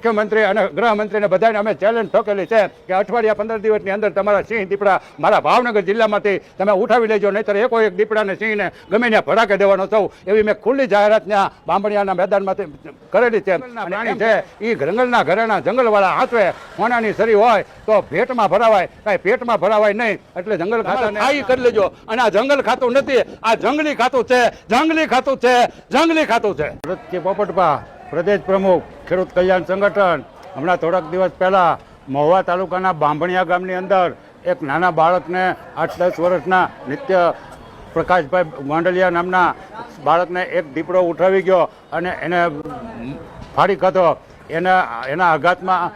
મુખ્યમંત્રી અને ગૃહમંત્રીને બધાને અમે ચેલેન્જ ઠોકેલી છે કે અઠવાડિયા 15 દિવસની અંદર તમારા સિંહ દીપડા મારા ભાવનગર જિલ્લામાંથી તમે ઉઠાવી લેજો, નહીંતર એક દીપડાને સિંહને ગમે ત્યાં ભડાકે દેવાનો થવું, એવી મેં ખુલ્લી જાહેરાત ત્યાં બાંભણિયાના મેદાનમાંથી કરેલી છે. પ્રાણી છે એ જંગલના ઘરેણા જંગલવાળા હાથવે સોનાની સરી હોય તો ભેટમાં ભરાવાય, કાંઈ પેટમાં ભરાવાય નહીં. એટલે જંગલ ખાતાને આ કરી લેજો. અને આ જંગલ ખાતું નથી, આ જંગલી ખાતું છે, જંગલી ખાતું છે, જંગલી ખાતું છે. ભરતજી પોપટભા, પ્રદેશ પ્રમુખ ખેડૂત કલ્યાણ સંગઠન. હમણાં થોડાક દિવસ પહેલાં મહુવા તાલુકાના બાંભણિયા ગામની અંદર એક નાના બાળકને 8-10 વર્ષના નિત્ય પ્રકાશભાઈ ગોંડલિયા નામના બાળકને એક દીપડો ઉઠાવી ગયો અને એને ફાડી ખાધો. એના આઘાતમાં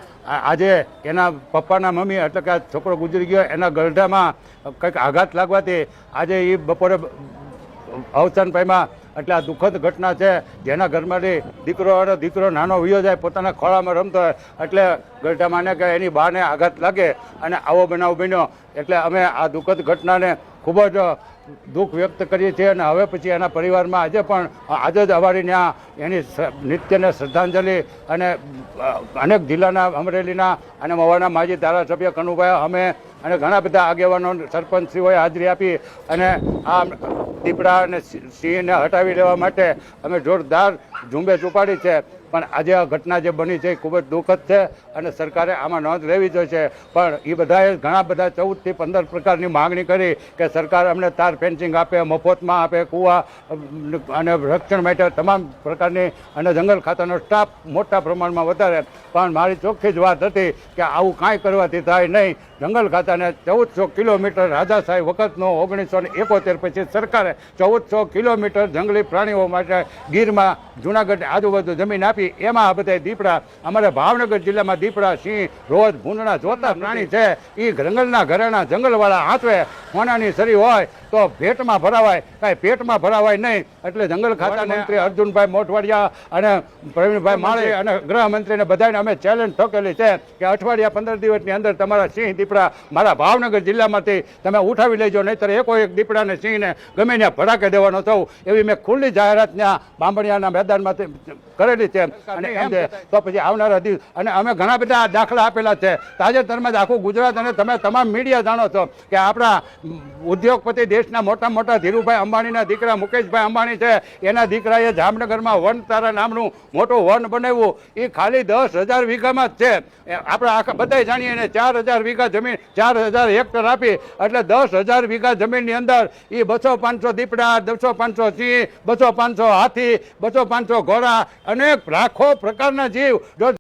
આજે એના પપ્પાના મમ્મી એટલે કે આ છોકરો ગુજરી ગયો, એના ગરઢામાં કંઈક આઘાત લાગવાથી આજે એ બપોરે અવસાન પામ્યા. એટલે આ દુઃખદ ઘટના છે. જેના ઘરમાંથી દીકરો નાનો વયો જાય, પોતાના ખોળામાં રમતો હોય, એટલે ગરઢામાં કે એની બાને આઘાત લાગે અને આવો બનાવ બન્યો. એટલે અમે આ દુઃખદ ઘટનાને ખૂબ જ દુઃખ વ્યક્ત કરીએ છીએ. અને હવે પછી એના પરિવારમાં આજે જ અમારી ત્યાં એની નિત્યને શ્રદ્ધાંજલિ અને અનેક જિલ્લાના અમરેલીના અને મહુવાના માજી ધારાસભ્ય કનુભાઈ અમે અને ઘણા બધા આગેવાનો સરપંચશ્રીઓએ હાજરી આપી અને આ દીપડા અને સિંહને હટાવી લેવા માટે અમે જોરદાર ઝુંબેશ ઉપાડી છે. પણ આજે આ ઘટના જે બની છે એ ખૂબ જ દુઃખદ છે અને સરકારે આમાં નોંધ લેવી જોઈએ. પણ એ બધાએ ઘણા બધા 14 થી 15 પ્રકારની માગણી કરી કે સરકાર અમને તાર ફેન્સિંગ આપે, મફતમાં આપે, કૂવા અને રક્ષણ માટે તમામ પ્રકારની, અને જંગલ ખાતાનો સ્ટાફ મોટા પ્રમાણમાં વધારે. પણ મારી ચોખ્ખી જ વાત હતી કે આવું કાંઈ કરવાથી થાય નહીં. જંગલ ખાતાને 1400 કિલોમીટર રાજાશાહી વખતનો 1971 પછી સરકારે 1400 કિલોમીટર જંગલી પ્રાણીઓ માટે ગીરમાં જૂનાગઢ આજુબાજુ જમીન આપી. એમાં આ બધા દીપડા, અમારે ભાવનગર જિલ્લામાં દીપડા, સિંહ, રોજ, ભૂંડણા જોતા પ્રાણી છે. એ જંગલના ઘરેણા જંગલવાળા હાથવે સોનાની સરી હોય તો ભેટમાં ભરાવાય, કાંઈ પેટમાં ભરાવાય નહીં. એટલે જંગલ ખાતા મંત્રી અર્જુનભાઈ મોઢવાડિયા અને પ્રવીણભાઈ માળી અને ગૃહમંત્રીને બધાને અમે ચેલેન્જ ઠોકેલી છે કે અઠવાડિયા 15 દિવસની અંદર તમારા સિંહ દીપડા મારા ભાવનગર જિલ્લામાંથી તમે ઉઠાવી લેજો, નહીંતર એક દીપડાને સિંહને ગમે ત્યાં ભડાકે દેવાનો થવું, એવી મેં ખુલ્લી જાહેરાત ત્યાં બાંભણિયાના મેદાનમાંથી કરેલી છે. અને એમ છે તો પછી આવનારા દિવસ, અને અમે ઘણા બધા દાખલા આપેલા છે. તાજેતરમાં જ આખું ગુજરાત અને તમે તમામ મીડિયા જાણો છો કે આપણા ઉદ્યોગપતિ દેશના મોટા ધીરુભાઈ અંબાણીના દીકરા મુકેશભાઈ અંબાણી છે, એના દીકરાએ જામનગરમાં વનતારા નામનું મોટું વન બનાવ્યું. એ ખાલી 10,000 વીઘામાં જ છે. આપણે આખા બધા જાણીએ ને 4,000 વીઘા જમીન, 4,000 હેક્ટર આપી એટલે 10,000 વીઘા જમીનની અંદર એ 200-500 દીપડા, 200-500 સિંહ, 200-500 હાથી, 200-500 ઘોડા, અનેક લાખો પ્રકારના જીવ